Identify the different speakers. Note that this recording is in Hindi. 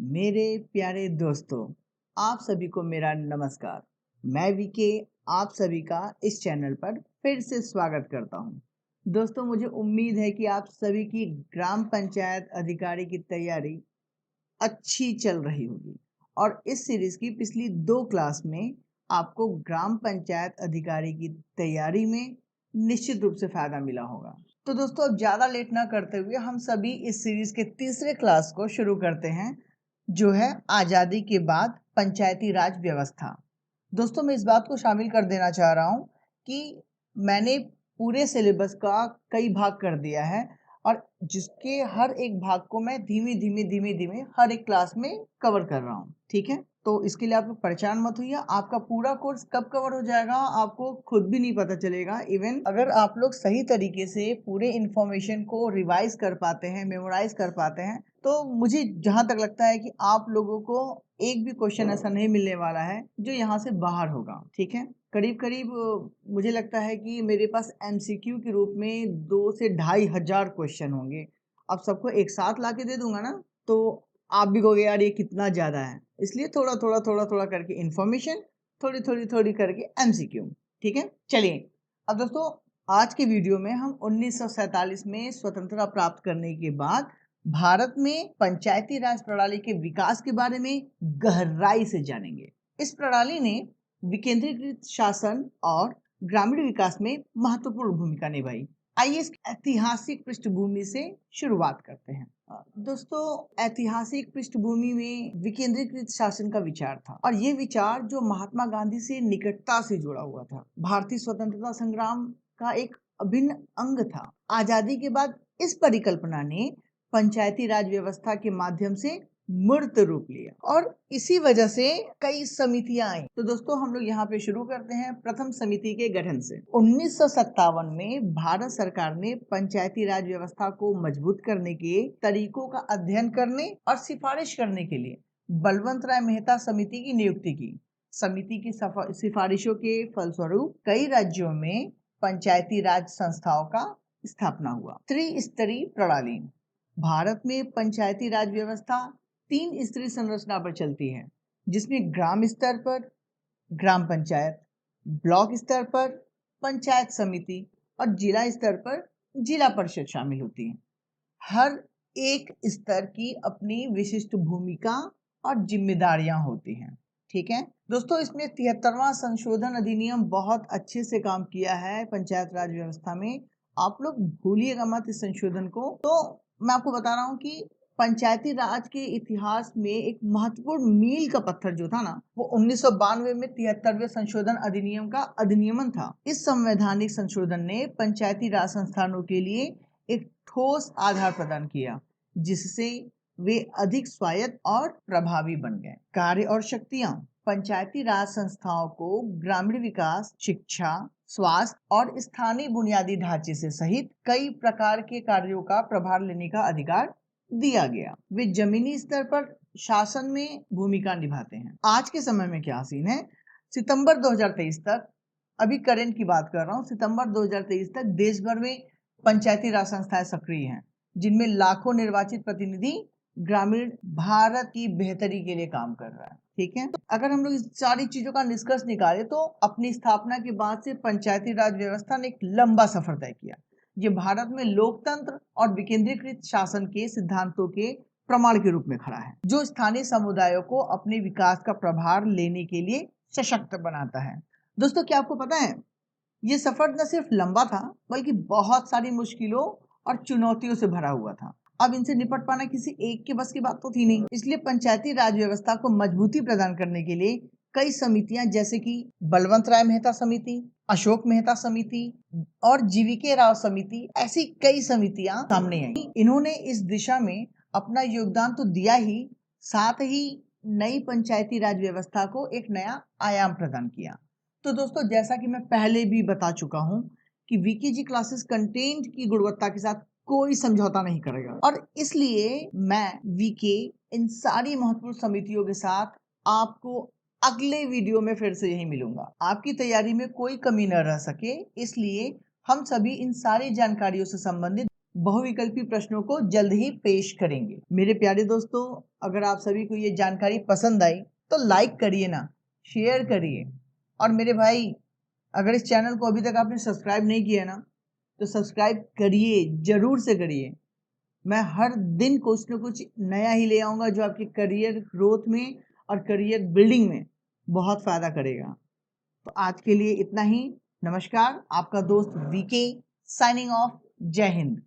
Speaker 1: मेरे प्यारे दोस्तों, आप सभी को मेरा नमस्कार। मैं वीके आप सभी का इस चैनल पर फिर से स्वागत करता हूं। दोस्तों, मुझे उम्मीद है कि आप सभी की ग्राम पंचायत अधिकारी की तैयारी अच्छी चल रही होगी और इस सीरीज की पिछली 2 क्लास में आपको ग्राम पंचायत अधिकारी की तैयारी में निश्चित रूप से फायदा मिला होगा। तो दोस्तों, अब ज़्यादा लेट ना करते हुए हम सभी इस सीरीज के तीसरे क्लास को शुरू करते हैं, जो है आज़ादी के बाद पंचायती राज व्यवस्था। दोस्तों, मैं इस बात को शामिल कर देना चाह रहा हूँ कि मैंने पूरे सिलेबस का कई भाग कर दिया है और जिसके हर एक भाग को मैं धीमे-धीमे हर एक क्लास में कवर कर रहा हूँ, ठीक है? तो इसके लिए आप लोग परेशान मत होइए, आपका पूरा कोर्स कब कवर हो जाएगा आपको खुद भी नहीं पता चलेगा। इवन अगर आप लोग सही तरीके से पूरे इन्फॉर्मेशन को रिवाइज़ कर पाते हैं, मेमोराइज़ कर पाते हैं, तो मुझे जहाँ तक लगता है कि आप लोगों को एक भी क्वेश्चन ऐसा नहीं मिलने वाला है जो यहाँ से बाहर होगा, ठीक है? करीब-करीब मुझे लगता है कि मेरे पास एमसीक्यू के रूप में 2 से 2,500 क्वेश्चन होंगे। अब सबको एक साथ लाके दे दूँगा ना, तो आप भी कहोगे यार ये कितना ज़्यादा है। इसलिए थोड़ा-थोड़ा करके इन्फॉर्मेशन, थोड़ी-थोड़ी करके एमसीक्यू, ठीक है? चलिए, अब दोस्तों आज के वीडियो में हम 1947 में स्वतंत्रता प्राप्त करने के बाद भारत में पंचायती राज प्रणाली के विकास के बारे में गहराई से जानेंगे। इस प्रणाली ने विकेंद्रीकृत शासन और ग्रामीण विकास में महत्वपूर्ण भूमिका निभाई। आइए इस ऐतिहासिक पृष्ठभूमि से शुरुआत करते हैं। दोस्तों, ऐतिहासिक पृष्ठभूमि में विकेंद्रीकृत शासन का विचार था और ये विचार जो महात्मा गांधी से निकटता से जुड़ा हुआ था, भारतीय स्वतंत्रता संग्राम का एक अभिन्न अंग था। आजादी के बाद इस परिकल्पना ने पंचायती राज व्यवस्था के माध्यम से मूर्त रूप लिया और इसी वजह से कई समितियां आई। तो दोस्तों, हम लोग यहाँ पे शुरू करते हैं प्रथम समिति के गठन से। 1957 में भारत सरकार ने पंचायती राज व्यवस्था को मजबूत करने के तरीकों का अध्ययन करने और सिफारिश करने के लिए बलवंत राय मेहता समिति की नियुक्ति की। समिति की सिफारिशों के फलस्वरूप कई राज्यों में पंचायती राज संस्थाओं का स्थापना हुआ। त्रिस्तरीय प्रणाली। भारत में पंचायती राज व्यवस्था 3 स्तरीय संरचना पर चलती है, जिसमें ग्राम स्तर पर ग्राम पंचायत, ब्लॉक स्तर पर पंचायत समिति और जिला स्तर पर जिला परिषद शामिल होती है। हर एक स्तर की अपनी विशिष्ट भूमिका और जिम्मेदारियां होती हैं, ठीक है दोस्तों। इसमें 73वां संशोधन अधिनियम बहुत अच्छे से काम किया है पंचायत राज व्यवस्था में। आप लोग भूलिएगा मत इस संशोधन को। तो मैं आपको बता रहा हूँ कि पंचायती राज के इतिहास में एक महत्वपूर्ण मील का पत्थर जो था ना, वो 1992 में 73वें संशोधन अधिनियम का अधिनियमन था। इस संवैधानिक संशोधन ने पंचायती राज संस्थानों के लिए एक ठोस आधार प्रदान किया, जिससे वे अधिक स्वायत्त और प्रभावी बन गए। कार्य और शक्तियां। पंचायती राज संस्थाओं को ग्रामीण विकास, शिक्षा, स्वास्थ्य और स्थानीय बुनियादी ढांचे से सहित कई प्रकार के कार्यों का प्रभार लेने का अधिकार दिया गया। वे जमीनी स्तर पर शासन में भूमिका निभाते हैं। आज के समय में क्या सीन है? सितंबर 2023 तक, अभी करंट की बात कर रहा हूँ, सितंबर 2023 तक देश भर में पंचायती राज संस्थाएं सक्रिय हैं, जिनमें लाखों निर्वाचित प्रतिनिधि ग्रामीण भारत की बेहतरी के लिए काम कर रहा है, ठीक है। तो अगर हम लोग इस सारी चीजों का निष्कर्ष निकाले तो अपनी स्थापना के बाद से पंचायती राज व्यवस्था ने एक लंबा सफर तय किया। ये भारत में लोकतंत्र और विकेंद्रीकृत शासन के सिद्धांतों के प्रमाण के रूप में खड़ा है, जो स्थानीय समुदायों को अपने विकास का प्रभार लेने के लिए सशक्त बनाता है। दोस्तों, क्या आपको पता है, ये सफर न सिर्फ लंबा था बल्कि बहुत सारी मुश्किलों और चुनौतियों से भरा हुआ था। अब इनसे निपट पाना किसी एक के बस की बात तो थी नहीं। इसलिए पंचायती राज व्यवस्था को मजबूती प्रदान करने के लिए कई समितियां, जैसे कि बलवंत राय मेहता समिति, अशोक मेहता समिति और जीवीके राव समिति, ऐसी कई समितियां सामने आई। इन्होंने इस दिशा में अपना योगदान तो दिया ही, साथ ही नई पंचायती राज व्यवस्था को एक नया आयाम प्रदान किया। तो दोस्तों, जैसा कि मैं पहले भी बता चुका हूं कि वीकेजी क्लासेस कंटेंट की गुणवत्ता के साथ कोई समझौता नहीं करेगा और इसलिए मैं वीके इन सारी महत्वपूर्ण समितियों के साथ आपको अगले वीडियो में फिर से यही मिलूंगा। आपकी तैयारी में कोई कमी न रह सके, इसलिए हम सभी इन सारी जानकारियों से संबंधित बहुविकल्पी प्रश्नों को जल्द ही पेश करेंगे। मेरे प्यारे दोस्तों, अगर आप सभी को ये जानकारी पसंद आई तो लाइक करिए ना, शेयर करिए। और मेरे भाई, अगर इस चैनल को अभी तक आपने सब्सक्राइब नहीं किया ना तो सब्सक्राइब करिए, जरूर से करिए। मैं हर दिन कुछ न कुछ नया ही ले आऊँगा जो आपके करियर ग्रोथ में और करियर बिल्डिंग में बहुत फ़ायदा करेगा। तो आज के लिए इतना ही। नमस्कार, आपका दोस्त वीके साइनिंग ऑफ। जय हिंद।